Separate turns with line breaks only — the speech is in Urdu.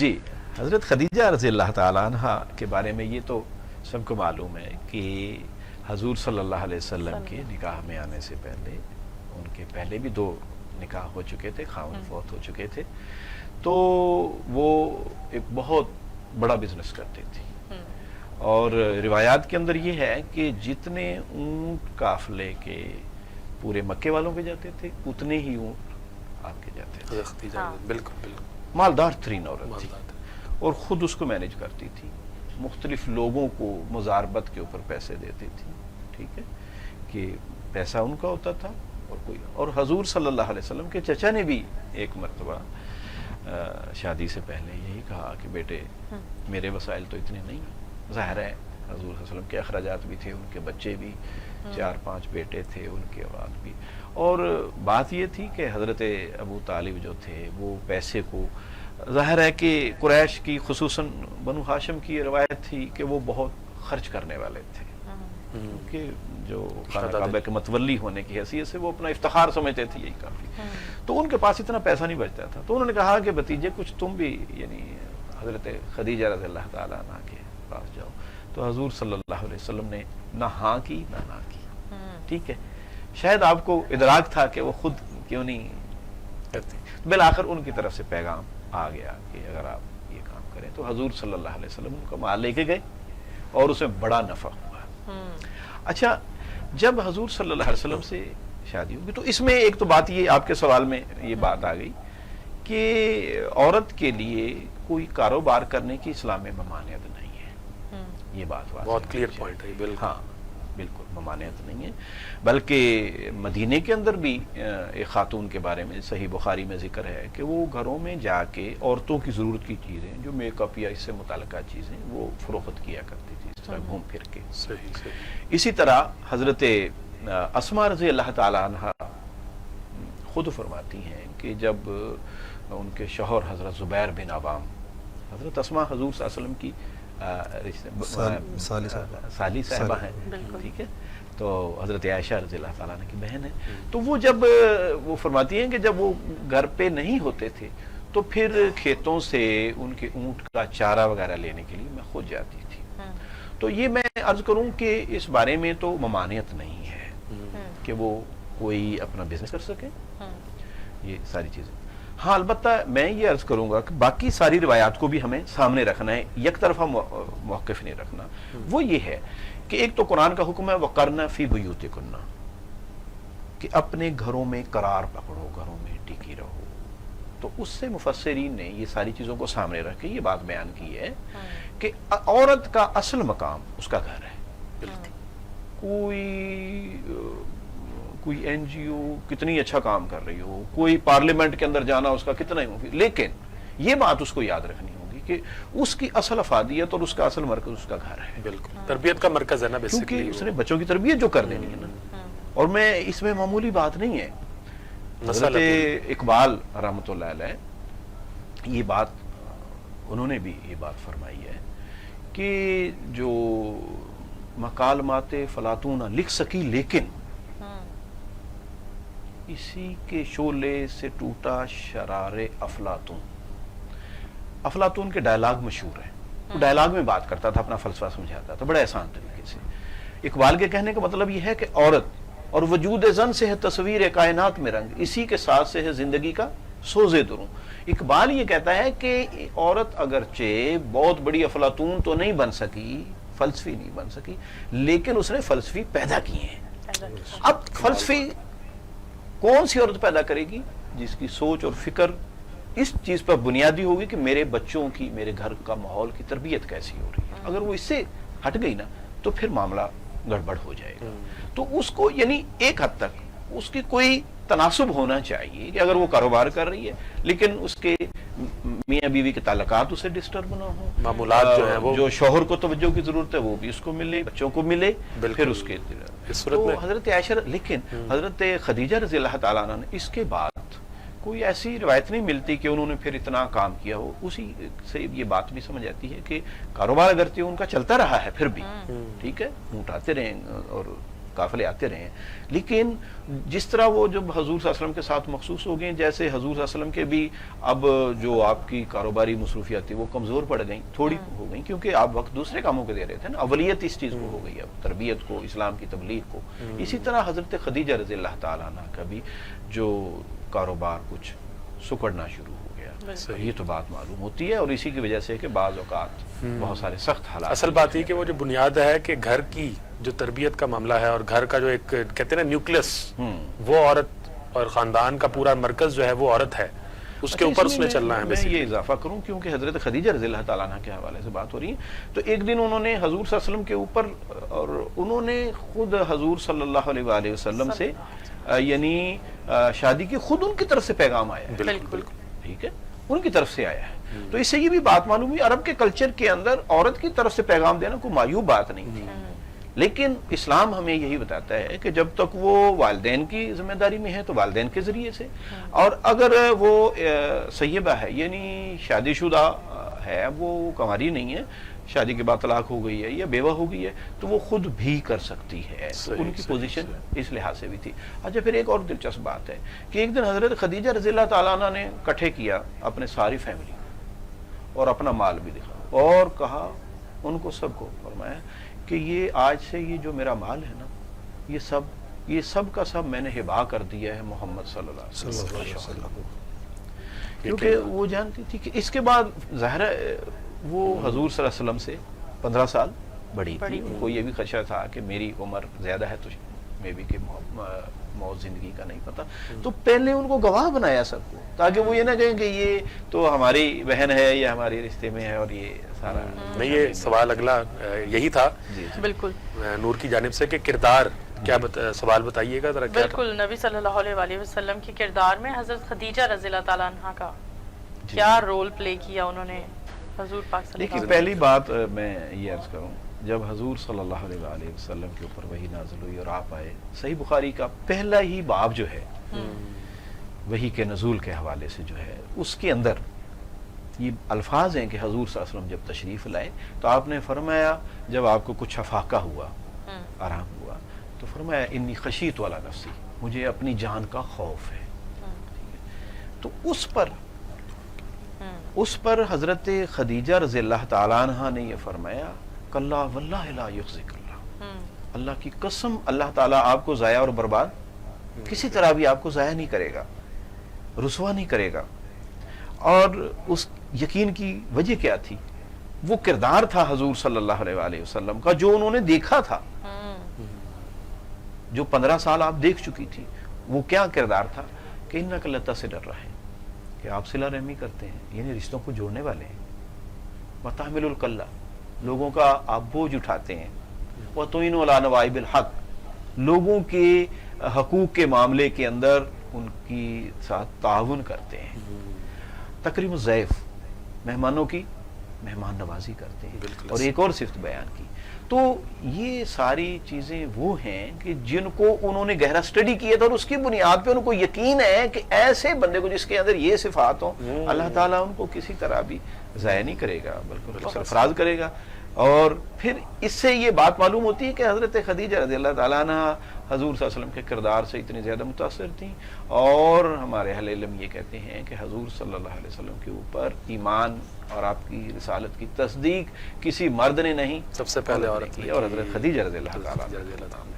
جی حضرت خدیجہ رضی اللہ تعالیٰ عنہ کے بارے میں یہ تو سب کو معلوم ہے کہ حضور صلی اللہ علیہ وسلم کے نکاح میں آنے سے پہلے ان کے پہلے بھی 2 نکاح ہو چکے تھے، خاوند فوت ہو چکے تھے، تو وہ ایک بہت بڑا بزنس کرتے تھے، اور روایات کے اندر یہ ہے کہ جتنے اونٹ قافلے کے پورے مکے والوں کے جاتے تھے اتنے ہی اونٹ آپ کے جاتے تھے۔
بالکل
مالدار ترین عورت تھی اور خود اس کو مینج کرتی تھی، مختلف لوگوں کو مزاربت کے اوپر پیسے دیتی تھی، ٹھیک ہے، کہ پیسہ ان کا ہوتا تھا اور کوئی، اور حضور صلی اللہ علیہ وسلم کے چچا نے بھی ایک مرتبہ شادی سے پہلے یہی کہا کہ بیٹے میرے وسائل تو اتنے نہیں، ظاہر ہے حضور صلی اللہ علیہ وسلم کے اخراجات بھی تھے، ان کے بچے بھی 4-5 بیٹے تھے، ان کے اولاد بھی، اور بات یہ تھی کہ حضرت ابو طالب جو تھے وہ پیسے کو، ظاہر ہے کہ قریش کی خصوصاً بنو ہاشم کی روایت تھی کہ وہ بہت خرچ کرنے والے تھے، کیونکہ جو خانہ کعبہ کے متولی ہونے کی حیثیت سے وہ اپنا افتخار سمجھتے تھے، یہی کافی، تو ان کے پاس اتنا پیسہ نہیں بچتا تھا، تو انہوں نے کہا کہ بھتیجے کچھ تم بھی یعنی حضرت خدیجہ رضی اللہ تعالیٰ عنہ کے پاس جاؤ، تو حضور صلی اللہ علیہ وسلم نے نہ ہاں کی نہ کی، ٹھیک ہے، شاید آپ کو ادراک تھا کہ وہ خود کیوں نہیں کرتے، بالآخر ان کی طرف سے پیغام آ گیا کہ اگر آپ یہ کام کریں تو حضور صلی اللہ علیہ وسلم ان کا مال لے کے گئے اور اس میں بڑا نفع ہوا۔ اچھا، جب حضور صلی اللہ علیہ وسلم سے شادی ہوگی تو اس میں ایک تو بات یہ آپ کے سوال میں یہ بات آ گئی کہ عورت کے لیے کوئی کاروبار کرنے کی اسلام میں ممانعت نہیں ہے، یہ بات
بہت کلیئر پوائنٹ ہے، بالکل،
ہاں بالکل ممانعت نہیں ہے، بلکہ مدینے کے اندر بھی ایک خاتون کے بارے میں صحیح بخاری میں ذکر ہے کہ وہ گھروں میں جا کے عورتوں کی ضرورت کی چیزیں جو میک اپ یا اس سے متعلقہ چیزیں وہ فروخت کیا کرتی تھی، اس طرح گھوم پھر کے۔ اسی طرح حضرت اسماء رضی اللہ تعالی عنہ خود فرماتی ہیں کہ جب ان کے شوہر حضرت زبیر بن عوام، حضرت اسماء حضور صلی اللہ علیہ وسلم کی سالی صاحبہ ہیں، ٹھیک ہے، تو حضرت عائشہ رضی اللہ تعالیٰ عنہ کی بہن ہے، تو وہ جب وہ فرماتی ہیں کہ جب وہ گھر پہ نہیں ہوتے تھے تو پھر کھیتوں سے ان کے اونٹ کا چارہ وغیرہ لینے کے لیے میں خود جاتی تھی، تو یہ میں عرض کروں کہ اس بارے میں تو ممانعت نہیں ہے کہ وہ کوئی اپنا بزنس کر سکے، یہ ساری چیزیں۔ ہاں البتہ میں یہ عرض کروں گا کہ باقی ساری روایات کو بھی ہمیں سامنے رکھنا ہے، یک طرفہ موقف نہیں رکھنا، وہ یہ ہے کہ ایک تو قرآن کا حکم ہے وَقَرْنَ فِي بُيُوتِكُنَّ، کہ اپنے گھروں میں قرار پکڑو، گھروں میں ٹکی رہو، تو اس سے مفسرین نے یہ ساری چیزوں کو سامنے رکھ کے یہ بات بیان کی ہے کہ عورت کا اصل مقام اس کا گھر ہے، کوئی این جی او کتنی اچھا کام کر رہی ہو، کوئی پارلیمنٹ کے اندر جانا اس کا کتنا ہی مفید، لیکن یہ بات اس کو یاد رکھنی ہوگی کہ اس کی اصل افادیت اور اس کا اصل مرکز اس کا گھر ہے،
بالکل تربیت کا مرکز ہے نا،
کیونکہ اس نے بچوں کی تربیت جو کر دینی ہے نا، اور میں اس میں معمولی بات نہیں ہے، حضرت اقبال رحمۃ اللہ علیہ یہ بات انہوں نے بھی یہ بات فرمائی ہے کہ جو مکالمات فلاطون لکھ سکی لیکن اسی کے شعلے سے ٹوٹا شرار افلاطون، افلاطون کے ڈائلاگ مشہور ہیں، وہ ڈائلاگ میں بات کرتا تھا، اپنا فلسفہ سمجھاتا تھا بڑے آسان طریقے سے۔ اقبال کے کہنے کا مطلب یہ ہے کہ عورت اور وجود زن سے ہے تصویر کائنات میں رنگ، اسی کے ساتھ سے ہے زندگی کا سوزے دروں۔ اقبال یہ کہتا ہے کہ عورت اگرچہ بہت بڑی افلاطون تو نہیں بن سکی، فلسفی نہیں بن سکی، لیکن اس نے فلسفی پیدا کیے ہیں۔ اب فلسفی کون سی عورت پیدا کرے گی؟ جس کی سوچ اور فکر اس چیز پر بنیادی ہوگی کہ میرے بچوں کی، میرے گھر کا ماحول کی تربیت کیسی ہو رہی ہے، اگر وہ اس سے ہٹ گئی نا تو پھر معاملہ گڑبڑ ہو جائے گا، تو اس کو یعنی ایک حد تک اس کی کوئی تناسب ہونا چاہیے کہ اگر وہ کاروبار کر رہی ہے لیکن اس کے میاں بیوی کے تعلقات اسے ڈسٹرب نہ ہو،
معمولات جو ہیں وہ
جو شوہر کو توجہ کی ضرورت ہے وہ بھی اس کو ملے، بچوں کو ملے، پھر اس کے تو حضرت عائشہ، لیکن حضرت خدیجہ رضی اللہ تعالیٰ عنہ نے اس کے بعد کوئی ایسی روایت نہیں ملتی کہ انہوں نے پھر اتنا کام کیا ہو، اسی سے یہ بات بھی سمجھ آتی ہے کہ کاروبار اگرچہ ان کا چلتا رہا ہے پھر بھی ٹھیک ہے، اونٹ آتے رہے اور قافلے آتے رہے ہیں، لیکن جس طرح وہ جب حضور صلی اللہ علیہ وسلم کے ساتھ مخصوص ہو گئے، جیسے حضور صلی اللہ علیہ وسلم کے بھی اب جو آپ کی کاروباری مصروفیات تھی وہ کمزور پڑ گئیں، تھوڑی ہو گئیں، کیونکہ آپ وقت دوسرے کاموں کے دے رہے تھے نا، اولویت اس چیز کو ہو گئی، اب تربیت کو، اسلام کی تبلیغ کو۔ اسی طرح حضرت خدیجہ رضی اللہ تعالیٰ عنہ کا بھی جو کاروبار کچھ سکڑنا شروع ہو گیا، یہ تو بات معلوم ہوتی ہے، اور اسی کی وجہ سے کہ بعض اوقات بہت سارے سخت حالات۔
اصل بات یہ کہ وہ جو بنیاد ہے کہ گھر کی جو تربیت کا معاملہ ہے اور گھر کا جو ایک کہتے ہیں نا نیوکلس، وہ عورت اور خاندان کا پورا مرکز جو ہے وہ عورت ہے، اس کے اوپر اس نے چلنا ہے۔
میں یہ اضافہ کروں کیونکہ حضرت خدیجہ رضی اللہ تعالیٰ عنہ کے حوالے سے بات ہو رہی ہے، تو ایک دن انہوں نے حضور صلی اللہ علیہ وسلم کے اوپر، اور انہوں نے خود حضور صلی اللہ علیہ وآلہ وسلم سے یعنی شادی کی خود ان کی طرف سے پیغام آیا ہے،
بالکل
ٹھیک ہے، ان کی طرف سے آیا ہے، تو اس سے یہ بھی بات معلوم ہوئی عرب کے کلچر کے اندر عورت کی طرف سے پیغام دینا کوئی معیوب بات نہیں تھی، لیکن اسلام ہمیں یہی بتاتا ہے کہ جب تک وہ والدین کی ذمہ داری میں ہے تو والدین کے ذریعے سے، اور اگر وہ سیبہ ہے یعنی شادی شدہ ہے، وہ کنواری نہیں ہے، شادی کے بعد طلاق ہو گئی ہے یا بیوہ ہو گئی ہے، تو وہ خود بھی کر سکتی ہے، تو ان کی پوزیشن اس لحاظ سے بھی تھی۔ اچھا، پھر ایک اور دلچسپ بات ہے کہ ایک دن حضرت خدیجہ رضی اللہ تعالیٰ عنہ نے اکٹھے کیا اپنے ساری فیملی اور اپنا مال بھی دکھا، اور کہا ان کو سب کو، فرمایا کہ یہ آج سے یہ جو میرا مال ہے نا، یہ سب کا سب میں نے ہبا کر دیا ہے محمد صلی اللہ علیہ وسلم، کیونکہ وہ جانتی تھی کہ اس کے بعد ظاہر ہے وہ حضور صلی اللہ علیہ وسلم سے 15 سال بڑی تھی، ان کو یہ بھی خدشہ تھا کہ میری عمر زیادہ ہے تو میں بھی کہ موت زندگی کا نہیں پتا، تو پہلے ان کو گواہ بنایا سب کو، تاکہ وہ یہ نہ کہیں کہ یہ تو ہماری بہن ہے یا ہمارے رشتے میں ہے، اور یہ سارا
نہیں۔ یہ سوال اگلا یہی تھا
بالکل
نور کی جانب سے کہ کردار کیا سوال بتائیے گا ذرا۔
بالکل نبی صلی اللہ علیہ وآلہ وسلم کے کردار میں حضرت خدیجہ رضی اللہ تعالیٰ عنہ کا کیا رول پلے کیا انہوں نے حضور پاک صلی اللہ علیہ
دیکھیے، پہلی بات میں یہ عرض کروں، جب حضور صلی اللہ علیہ وآلہ وسلم کے اوپر وحی نازل ہوئی اور آپ آئے، صحیح بخاری کا پہلا ہی باب جو ہے وحی کے نزول کے حوالے سے جو ہے، اس کے اندر یہ الفاظ ہیں کہ حضور صلی اللہ علیہ وسلم جب تشریف لائے تو آپ نے فرمایا، جب آپ کو کچھ افاقہ ہوا، آرام ہوا، تو فرمایا انی خشیت علی نفسی، مجھے اپنی جان کا خوف ہے، تو اس پر حضرت خدیجہ رضی اللہ تعالیٰ عنہ نے یہ فرمایا، کلا واللہ لا یخزک اللہ، اللہ کی قسم اللہ تعالیٰ آپ کو ضائع اور برباد کسی طرح بھی آپ کو ضائع نہیں کرے گا، رسوا نہیں کرے گا۔ اور اس یقین کی وجہ کیا تھی؟ وہ کردار تھا حضور صلی اللہ علیہ وآلہ وسلم کا جو انہوں نے دیکھا تھا، جو 15 سال آپ دیکھ چکی تھی، وہ کیا کردار تھا کہ انک لتصل الرحم، کہ آپ صلہ رحمی کرتے ہیں، یعنی رشتوں کو جوڑنے والے ہیں، وتحمل الکلہ، لوگوں کا آپ بوجھ اٹھاتے ہیں، وتعین علی نوائب الحق، لوگوں کے حقوق کے معاملے کے اندر ان کی ساتھ تعاون کرتے ہیں، تکریم الضیف، مہمانوں کی مہمان نوازی کرتے ہیں، اور ایک اور صفت بیان کی۔ تو یہ ساری چیزیں وہ ہیں کہ جن کو انہوں نے گہرا سٹڈی کیا تھا، اور اس کی بنیاد پہ ان کو یقین ہے کہ ایسے بندے کو جس کے اندر یہ صفات ہوں، اللہ تعالیٰ ان کو کسی طرح بھی ضائع نہیں کرے گا، بلکہ سرفراز کرے گا۔ اور پھر اس سے یہ بات معلوم ہوتی ہے کہ حضرت خدیجہ رضی اللہ تعالیٰ عنہ حضور صلی اللہ علیہ وسلم کے کردار سے اتنی زیادہ متاثر تھیں، اور ہمارے اہل علم یہ کہتے ہیں کہ حضور صلی اللہ علیہ وسلم کے اوپر ایمان اور آپ کی رسالت کی تصدیق کسی مرد نے نہیں،
سب سے پہلے عورت
کی، اور حضرت خدیجہ رضی اللہ تعالیٰ عنہ